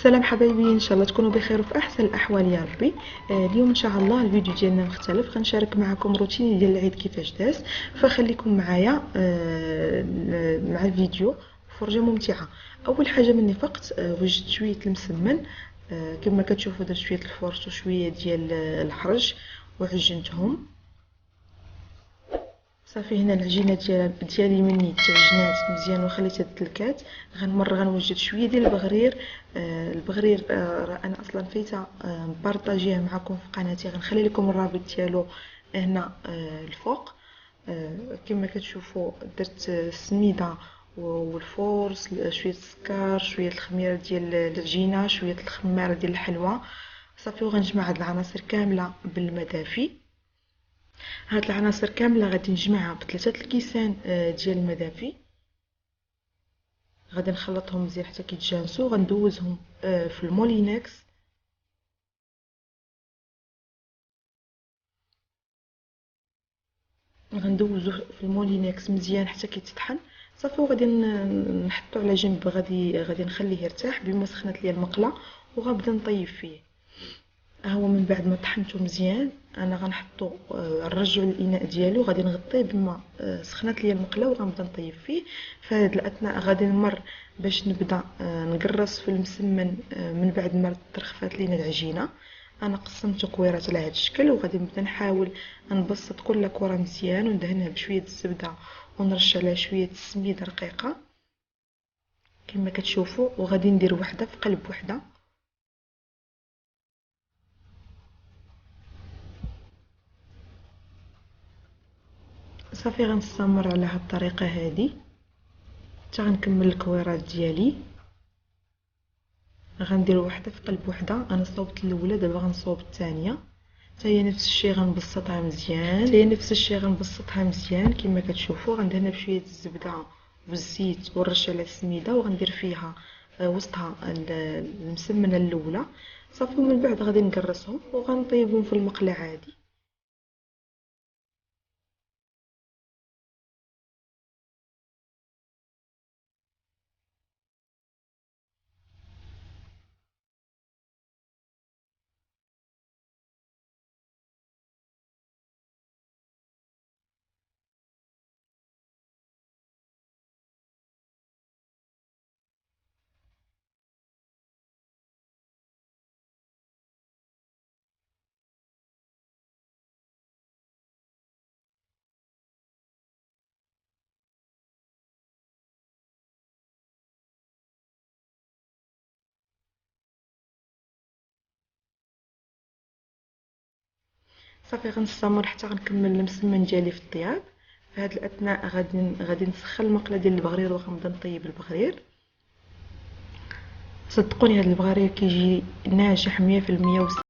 سلام حبايبي، ان شاء الله تكونوا بخير وفي احسن الاحوال يا ربي. اليوم ان شاء الله الفيديو ديالنا مختلف، غنشارك معكم روتيني ديال العيد كيفاش داز. فخليكم معايا مع الفيديو، فرجه ممتعه. اول حاجه مني فقط وجدت شويه المسمن. كما كتشوفوا درت شويه الفرش وشويه ديال الحرج وعجنتهم. صافي هنا العجينه ديالي مني تعجنات مزيان وخليتها تدلكات. غنوجد شويه ديال البغرير. البغرير راه انا اصلا فايته مبارطاجيه معكم في قناتي، غنخلي لكم الرابط ديالو هنا الفوق. كما كتشوفوا درت السميده والفورس، شويه السكر، شويه الخميره ديال العجينه، شويه الخماره ديال الحلوى. صافي وغنجمع هاد العناصر كامله بالماء دافي. هاد العناصر كامله غادي نجمعها بثلاثه الكيسان ديال الماء دافي. غادي نخلطهم مزيان حتى كيتجانسوا. غندوزهم في المولينكس. غندوزو في المولينكس مزيان حتى كيتطحن. صافي وغادي نحطو على جنب. غادي نخليه يرتاح بما سخنت ليا المقله، وغنبدا نطيب فيه. هو من بعد ما طحنته مزيان انا غنحطو نرجعو للاناء ديالو، غادي نغطيه بما سخنت ليا المقله وغنبدا نطيب فيه. فهاد الاثناء غادي نمر باش نبدا نقرص في المسمن. من بعد ما ترخفات لينا العجينه انا قسمت كويرات على هذا الشكل، وغادي نبدا نحاول نبسط كل كره مزيان وندهنها بشويه الزبده ونرش عليها شويه السميده رقيقه كما كتشوفوا. وغادي ندير وحده في قلب وحده. صافي غنستمر على هاد الطريقه هذه حتى غنكمل الكويرات ديالي. غندير وحده في قلب وحده. انا صوبت الاولى، دابا غنصوب الثانيه. حتى هي نفس الشيء غنبسطها مزيان كما كتشوفوا. غندهنها بشويه الزبده والزيت ونرش على السميده، وغندير فيها وسطها المسمنه الاولى. صافي ومن بعد غادي نقرصهم وغنطيبهم في المقله عادي. صافي غنستمر حتى غنكمل المسمن ديالي في الطياب. في هذا الاثناء غادي نسخن المقله ديال البغرير وغنبدا نطيب البغرير. صدقوني هذا البغرير كيجي ناجح 100%.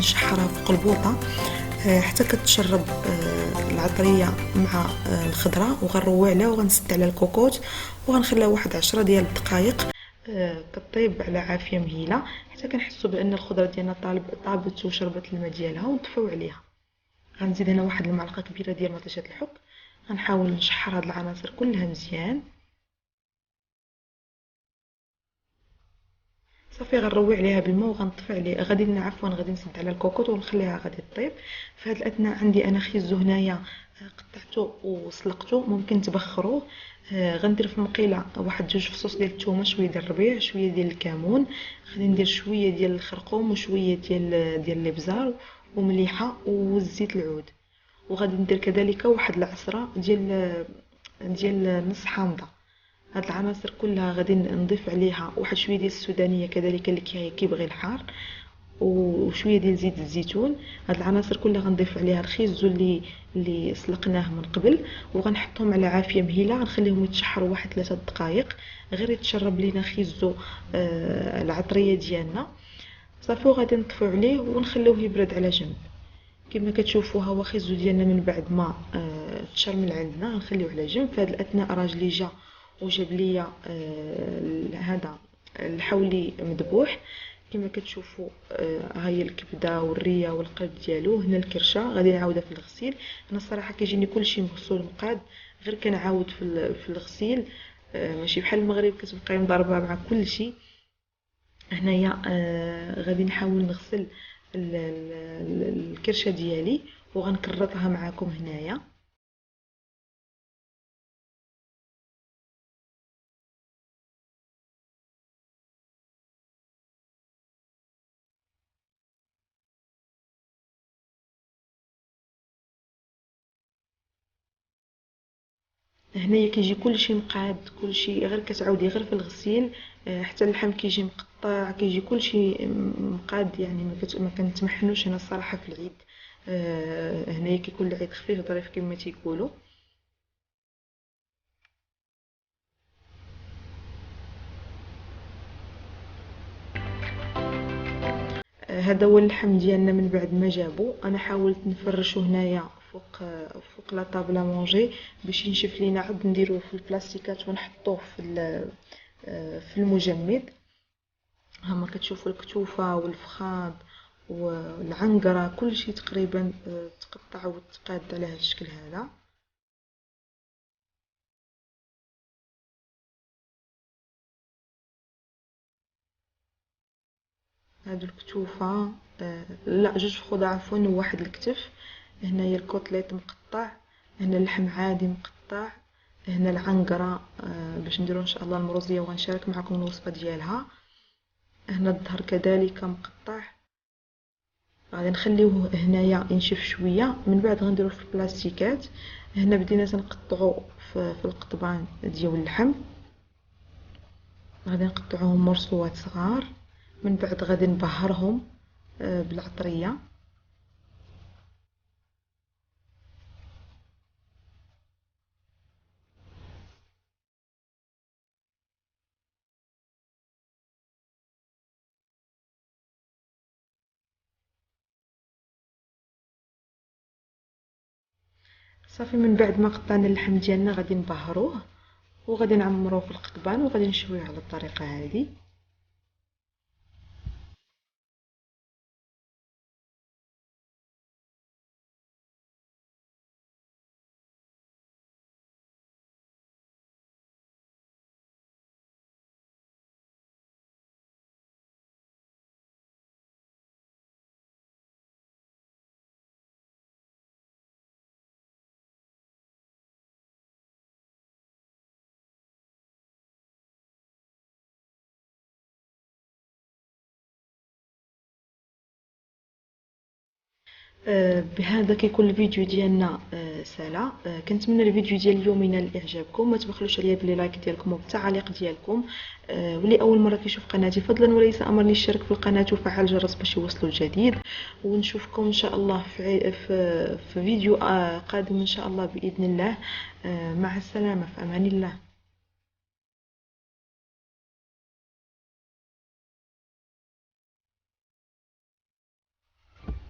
نشحرها فوق البوطه حتى كتشرب العطريه مع الخضره، وغنروي عليها وغنسد على الكوكوط وغنخليها واحد 10 ديال الدقائق كطيب على عافيه مهيله حتى كنحسوا بان الخضره ديالنا طابت وشربت الماء ديالها، ونطفيو عليها. غنزيد هنا واحد المعلقه كبيره ديال مطيشه الحك. غنحاول نشحر هاد العناصر كلها مزيان. صافي غنروي عليها بالماء وغنطفي عليه غادي نسد على الكوكوط ونخليها غادي طيب. في هاد الاثناء عندي انا خيزو هنايا قطعته وسلقته، ممكن تبخروه. غندير في المقيله واحد 2 فصوص ديال الثومه، شويه ديال الربيع، شويه ديال الكمون، غادي ندير شويه ديال الخرقوم وشويه ديال الابزار ومليحه وزيت العود. وغادي ندير كذلك واحد العصره ديال نص حامضه. هاد العناصر كلها غادي نضيف عليها واحد شويه ديال السودانيه كذلك اللي كيبغي الحار، وشويه ديال زيت الزيتون. هاد العناصر كلها غنضيف عليها الخيزو اللي سلقناه من قبل، وغنحطهم على عافيه مهيله. غنخليهم يتشحروا واحد 3 دقائق غير يتشرب لينا خيزو العطريه ديالنا. صافي وغادي نطفيو عليه ونخليوه يبرد على جنب. كما كتشوفوا ها هو خيزو ديالنا من بعد ما تشرمل عندنا. غنخليوه على جنب. في هذا الاثناء راجلي جا وجاب ليا هذا الحولي مذبوح. كما كتشوفوا ها هي الكبده والريه والقلب ديالو. هنا الكرشه غادي نعاودها في الغسيل. انا الصراحه كيجيني كلشي مغسول مقاد، غير كنعاود في الغسيل، ماشي بحال المغرب كتبقاي مضربه مع كلشي. هنايا غادي نحاول نغسل الكرشه ديالي وغنكرطها معكم هنايا. هنايا كيجي كلشي مقاد، كلشي غير كتعاودي غير في الغسيل. حتى اللحم كيجي مقطع، كيجي كلشي مقاد، يعني ما كنتمحنوش هنا الصراحه في العيد. هنايا كيكون العيد خفيف ظريف كما تيقولوا. هذا هو اللحم ديالنا من بعد ما جابو. انا حاولت نفرشو هنايا فوق لا طابله مونجي باش ينشف لينا، عاد نديروه في البلاستيكات ونحطوه في المجمد. هما كتشوفوا الكتوفه والفخاد والعنقره كلشي تقريبا تقطع وتقاد على هذا الشكل هذا. هادو الكتوفه لا 2 فخوذه عفوا وواحد الكتف. هنايا الكوتليت مقطع، هنا اللحم عادي مقطع، هنا العنقره باش نديرو ان شاء الله المروزيه وغنشارك معكم الوصفه ديالها. هنا الظهر كذلك مقطع. غادي نخليوه هنايا ينشف شويه، من بعد غنديروه في البلاستيكات. هنا بدينا تنقطعو في القضبان ديال اللحم، غادي نقطعوهم مرصوات صغار. من بعد غادي نبهرهم بالعطريه. صافي من بعد ما قطعنا اللحم ديالنا غادي نبهروه وغادي نعمروه في القضبان وغادي نشويه على الطريقه هذه. بهذا كيكون الفيديو ديالنا سالا. كنتمنى الفيديو ديال اليوم ينال اعجابكم. ما تبخلوش عليا بلي لايك ديالكم وبالتعليق ديالكم. واللي اول مره كيشوف قناتي فضلا وليس امرني يشترك في القناه وفعل الجرس باش يوصلوا الجديد. ونشوفكم ان شاء الله في فيديو قادم ان شاء الله باذن الله. مع السلامه، في امان الله.